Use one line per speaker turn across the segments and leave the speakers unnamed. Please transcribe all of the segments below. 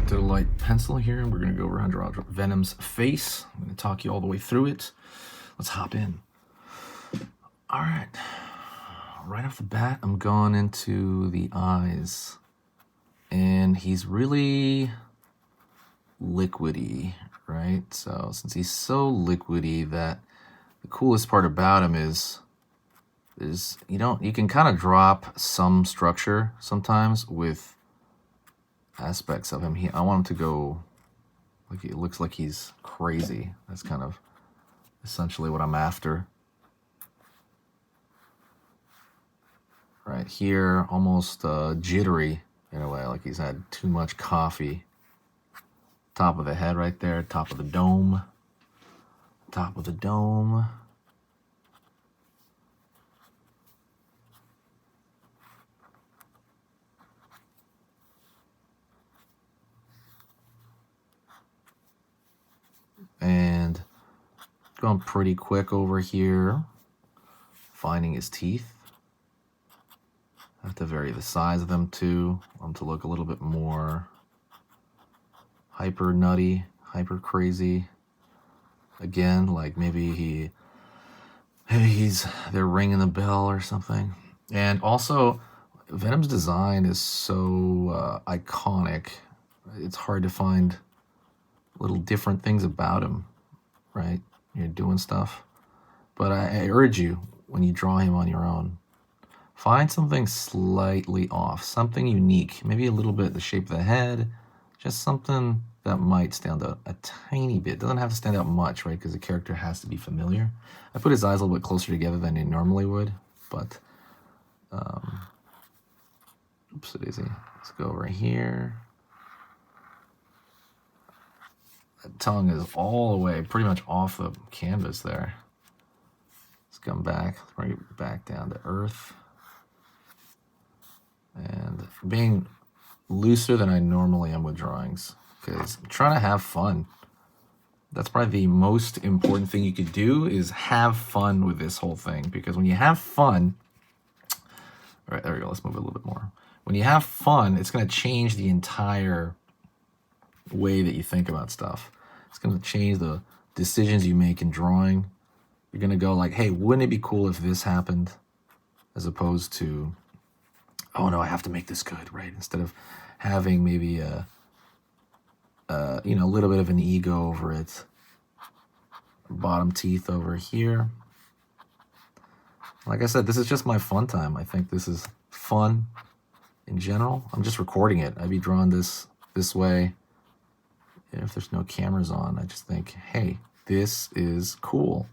to the light pencil here, and we're going to go around Draw Venom's face. I'm going to talk you all the way through it. Let's hop in. All right. Right off the bat, I'm going into the eyes. And he's really liquidy, right? So since he's so liquidy, that the coolest part about him is you can kind of drop some structure sometimes with aspects of him. I want him to go like it looks like he's crazy. That's kind of essentially what I'm after. Right here, almost jittery in a way, like he's had too much coffee. Top of the head right there, top of the dome. Top of the dome. And going pretty quick over here, finding his teeth. I have to vary the size of them too. I want them to look a little bit more hyper nutty, hyper crazy. Again, like maybe they're ringing the bell or something. And also, Venom's design is so iconic. It's hard to find little different things about him, right? You're doing stuff. But I urge you, when you draw him on your own, find something slightly off, something unique, maybe a little bit the shape of the head, just something that might stand out a tiny bit. Doesn't have to stand out much, right? Because the character has to be familiar. I put his eyes a little bit closer together than he normally would, but oops, it is. Let's go over here. That tongue is all the way pretty much off the canvas there. Let's come back, bring it back down to earth. And being looser than I normally am with drawings, because I'm trying to have fun. That's probably the most important thing you could do, is have fun with this whole thing. Because when you have fun, all right, there we go, let's move it a little bit more. When you have fun, it's going to change the entire way that you think about stuff. It's going to change the decisions you make in drawing. You're going to go like, hey, wouldn't it be cool if this happened? As opposed to, oh no, I have to make this good, right? Instead of having maybe a little bit of an ego over it. Bottom teeth over here. Like I said, this is just my fun time. I think this is fun in general. I'm just recording it. I'd be drawing this way. If there's no cameras on, I just think, hey, this is cool.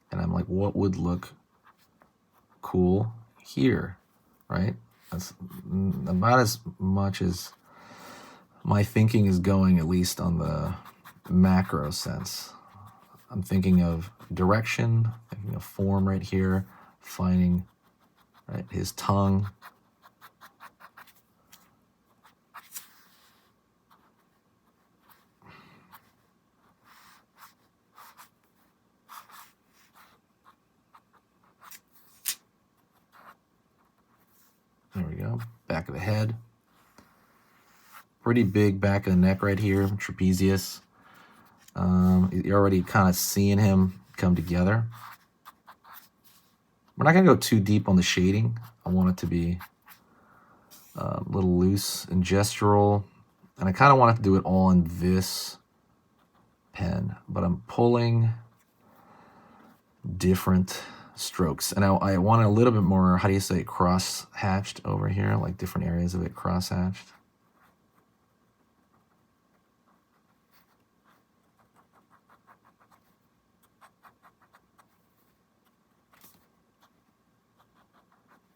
And I'm like, what would look cool here, right? That's about as much as my thinking is going, at least on the macro sense. I'm thinking of direction, thinking of form right here, finding right his tongue. There we go. Back of the head. Pretty big back of the neck right here, trapezius. You're already kind of seeing him come together. We're not going to go too deep on the shading. I want it to be a little loose and gestural. And I kind of want to do it all in this pen. But I'm pulling different strokes. And I want it a little bit more, how do you say, cross-hatched over here, like different areas of it cross-hatched.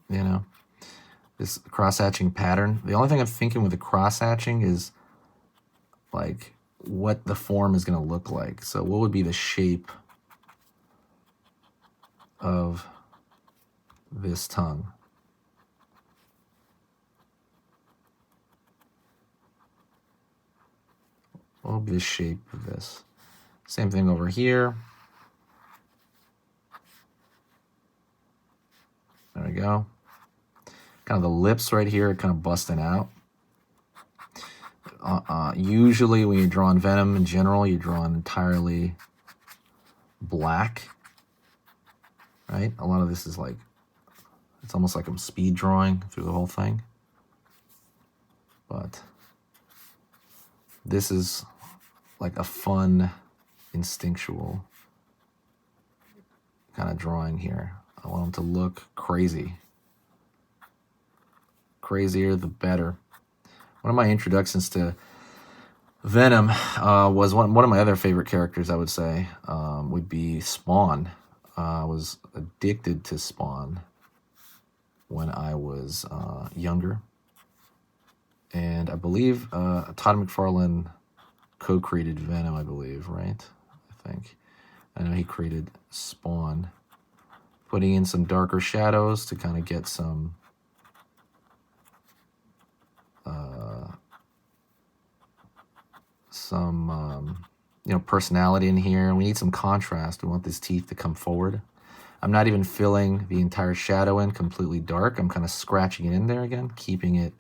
You know, this cross-hatching pattern. The only thing I'm thinking with the cross-hatching is like what the form is going to look like. So what would be the shape of this tongue? What would be the shape of this? Same thing over here. There we go. Kind of the lips right here are kind of busting out. Usually when you're drawing Venom in general, you're drawing entirely black, right? A lot of this is like, it's almost like I'm speed drawing through the whole thing. But this is like a fun, instinctual kind of drawing here. I want them to look crazy. Crazier, the better. One of my introductions to Venom was one of my other favorite characters, I would say, would be Spawn. I was addicted to Spawn when I was younger. And I believe Todd McFarlane co-created Venom, I believe, right? I think. I know he created Spawn. Putting in some darker shadows to kind of get some personality in here. We need some contrast. We want these teeth to come forward. I'm not even filling the entire shadow in completely dark. I'm kind of scratching it in there again, keeping it,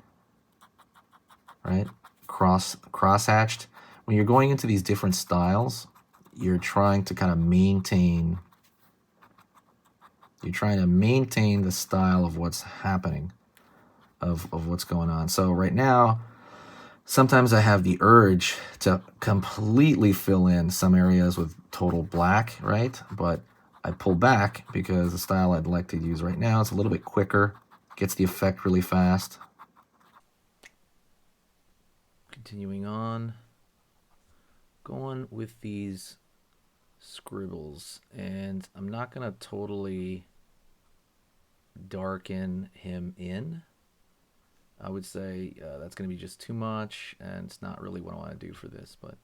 right, cross-hatched. When you're going into these different styles, you're trying to kind of maintain, the style of what's happening, of what's going on. So right now, sometimes I have the urge to completely fill in some areas with total black, right? But I pull back because the style I'd like to use right now is a little bit quicker, gets the effect really fast. Continuing on, going with these scribbles, and I'm not going to totally darken him in. I would say that's going to be just too much, and it's not really what I want to do for this, but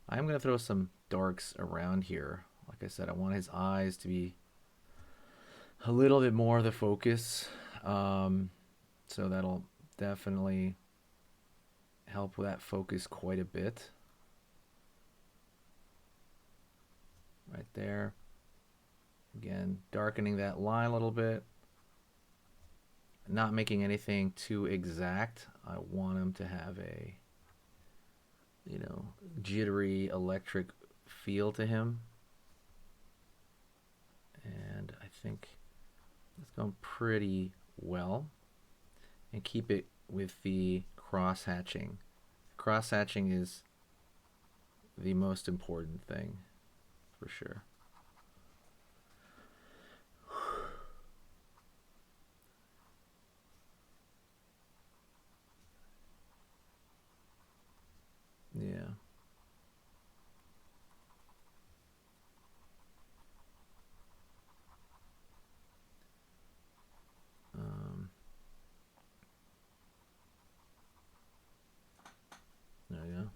I'm going to throw some darks around here. Like I said, I want his eyes to be a little bit more the focus, so that'll definitely help with that focus quite a bit. Right there. Again, darkening that line a little bit. Not making anything too exact. I want him to have a, jittery electric feel to him. And I think it's going pretty well. And keep it with the cross-hatching. Cross-hatching is the most important thing, for sure. Yeah. There you go.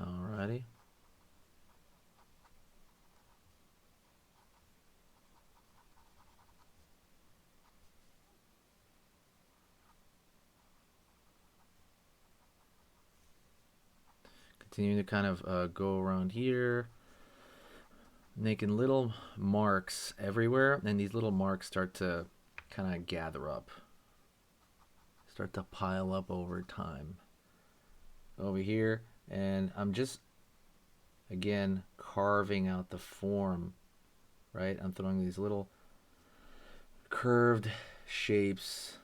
Alrighty. Continuing to kind of go around here, making little marks everywhere, and these little marks start to kind of gather up, start to pile up over time. Over here, and I'm just, again, carving out the form, right? I'm throwing these little curved shapes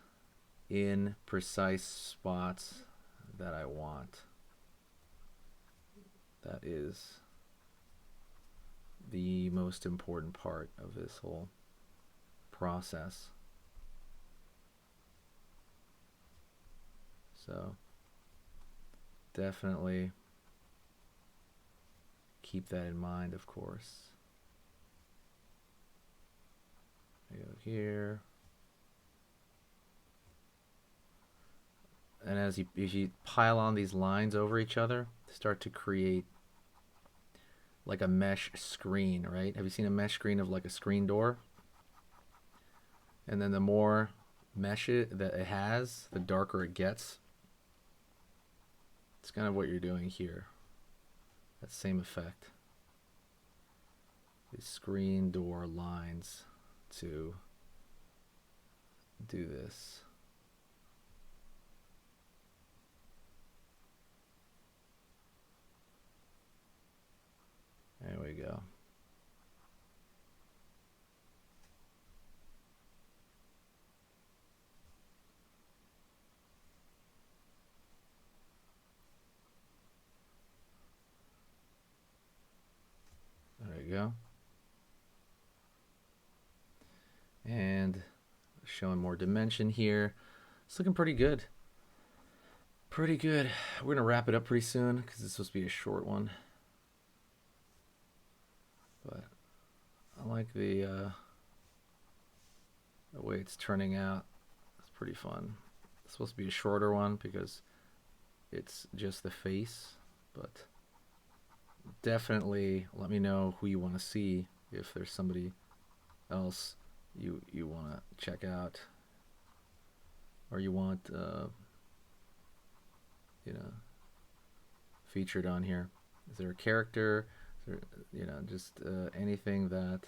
in precise spots that I want. That is the most important part of this whole process. So definitely keep that in mind, of course. I go here. And as you pile on these lines over each other, start to create like a mesh screen, right? Have you seen a mesh screen of like a screen door? And then the more mesh that it has, the darker it gets. It's kind of what you're doing here. That same effect. These screen door lines to do this. There we go. There we go. And showing more dimension here. It's looking pretty good. Pretty good. We're going to wrap it up pretty soon because it's supposed to be a short one. But I like the way it's turning out. It's pretty fun. It's supposed to be a shorter one because it's just the face, but definitely let me know who you want to see if there's somebody else you want to check out, or you want you know, featured on here. Is there a character? Is there, you know, just anything that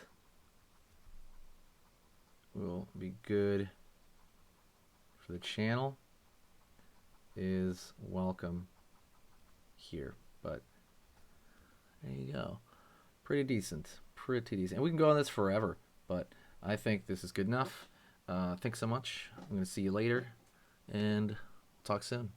will be good for the channel is welcome here. But there you go. Pretty decent. Pretty decent. And we can go on this forever, but I think this is good enough. Thanks so much. I'm going to see you later, and talk soon.